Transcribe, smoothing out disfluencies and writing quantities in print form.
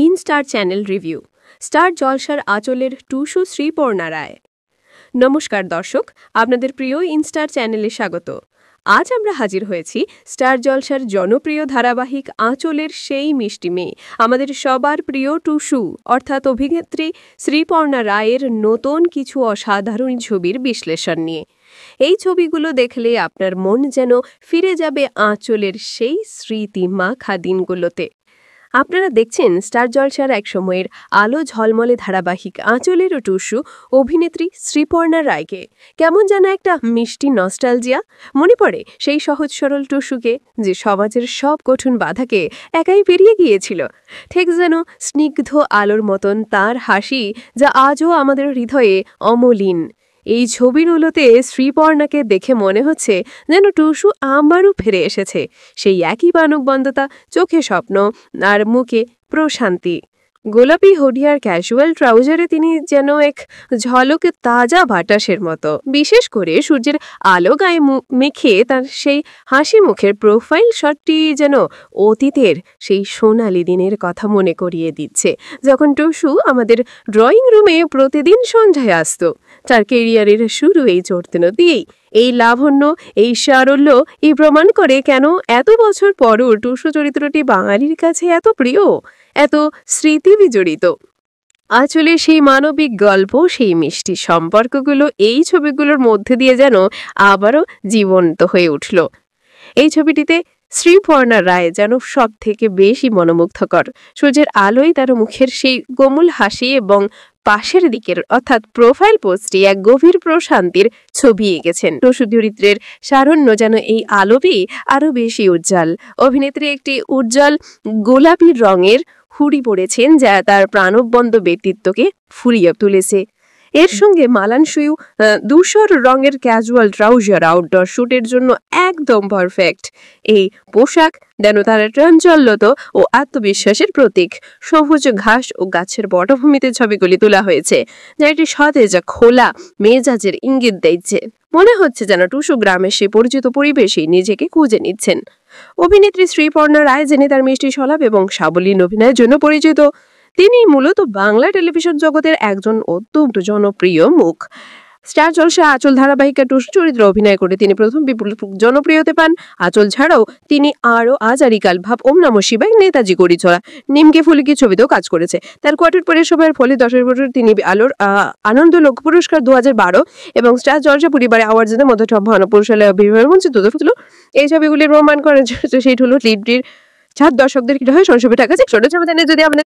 In star channel review star জলসার আঁচলের টুসু শ্রীপর্ণা রায়। নমস্কার দর্শক, আপনাদের প্রিয় ইনস্টার চ্যানেলে স্বাগত। আজ আমরা হাজির হয়েছি স্টার জলসার জনপ্রিয় ধারাবাহিক আঁচলের সেই মিষ্টি মেয়ে, আমাদের সবার প্রিয় টুসু অর্থাৎ অভিনেত্রী শ্রীপর্ণা রায়ের নতুন কিছু অসাধারণ ছবির বিশ্লেষণ নিয়ে। এই ছবিগুলো দেখলে আপনার মন যেন ফিরে যাবে আঁচলের সেই স্মৃতি মাখা দিনগুলোতে। আপনারা দেখছেন স্টার জলসার এক সময়ের আলো ঝলমলে ধারাবাহিক আঁচলের টুসু অভিনেত্রী শ্রীপর্ণা রায়কে। কেমন যেন একটা মিষ্টি নস্টালজিয়া মনে পড়ে সেই সহজ সরল টুসুকে, যে সমাজের সব কঠিন বাধাকে একাই পেরিয়ে গিয়েছিল। ঠিক যেন স্নিগ্ধ আলোর মতন তার হাসি, যা আজও আমাদের হৃদয়ে অমলিন। এই ছবিগুলোতে শ্রীপর্ণাকে দেখে মনে হচ্ছে যেন টুসু আবারও ফিরে এসেছে, সেই একই বানকবন্ধতা, চোখে স্বপ্ন আর মুখে প্রশান্তি। গোলাপি হুডি আর ক্যাজুয়াল ট্রাউজারে তিনি যেন এক ঝলকে তাজা বাতাসের মতো। বিশেষ করে সূর্যের আলো গায়ে মেখে তার সেই হাসি মুখের প্রোফাইল শটটি যেন অতীতের সেই সোনালি দিনের কথা মনে করিয়ে দিচ্ছে, যখন টুসু আমাদের ড্রয়িং রুমে প্রতিদিন সন্ধ্যায় আসত। তার কেরিয়ারের শুরু এই চর্তন দিয়েই। এই লাবণ্য, এই সারল্য এই প্রমাণ করে কেন এত বছর পরও টুসু চরিত্রটি বাঙালির কাছে এত প্রিয়, এত স্মৃতি বিজড়িত। আসলে সেই মানবিক গল্প, সেই মিষ্টি সম্পর্কগুলো এই ছবিগুলোর মধ্যে দিয়ে যেন আবারও জীবন্ত হয়ে উঠল। এই ছবিটিতে শ্রীপর্ণা রায় যেন সব থেকে বেশি মনোমুগ্ধকর। সূর্যের আলোয় তার মুখের সেই কোমল হাসি এবং পাশের দিকের অর্থাৎ প্রোফাইল পোস্টে এক গভীর প্রশান্তির ছবি এঁকেছেন। টুসু চরিত্রের সারণ্য যেন এই আলো পেয়ে আরও বেশি উজ্জ্বল। অভিনেত্রী একটি উজ্জ্বল গোলাপি রঙের হুডি পরেছেন, যা তার প্রাণবন্ত ব্যক্তিত্বকে ফুরিয়ে তুলেছে। এর সঙ্গে মালানসুই ধূসর রঙের ক্যাজুয়াল ট্রাউজার আউটডোর শুটের জন্য একদম পারফেক্ট। এই পোশাক যেন তার চঞ্চলতা ও আত্মবিশ্বাসের প্রতীক। সবুজ ঘাস ও গাছের পটভূমিতে ছবিগুলি তোলা হয়েছে, যা একটি সতেজ খোলা মেজাজের ইঙ্গিত দিচ্ছে। মনে হচ্ছে যেন টুসু গ্রামের সেই পরিচিত পরিবেশেই নিজেকে খুঁজে নিচ্ছেন। অভিনেত্রী শ্রীপর্ণা রায়, যিনি তার মিষ্টি স্বভাব এবং সাবলীল অভিনয়ের জন্য পরিচিত, তিনি মূলত বাংলা টেলিভিশন জগতের একজন অত্যন্ত জনপ্রিয় মুখ। স্টার জলসা আঁচল ধারাবাহিকা টুসু চরিত্রে অভিনয় করে তিনি প্রথম বিপুল জনপ্রিয়তা পান। আঁচল ছাড়াও তিনি আরও আজারিকাল ভাব, ওম নমঃ শিবায়, নেতাজি গড়িচড়া, নিমকে ফুলকি ছবিতেও কাজ করেছে। তার কোয়ার্টার পরিষেবার ফলে 10 বছর তিনি আলোর আনন্দ লোক পুরস্কার 2012 এবং স্টার জলসা পরিবারে অ্যাওয়ার্ডসের মধ্যে সম্ভাবনা পুরস্কারে বিভাগের মঞ্চে তুলে ধরল। এই ছবিগুলির প্রমাণ করেন সেই হলো লিডটির 7 দর্শকদের কি হয় সংসবে টাকা। ছোট ছবি যদি আপনার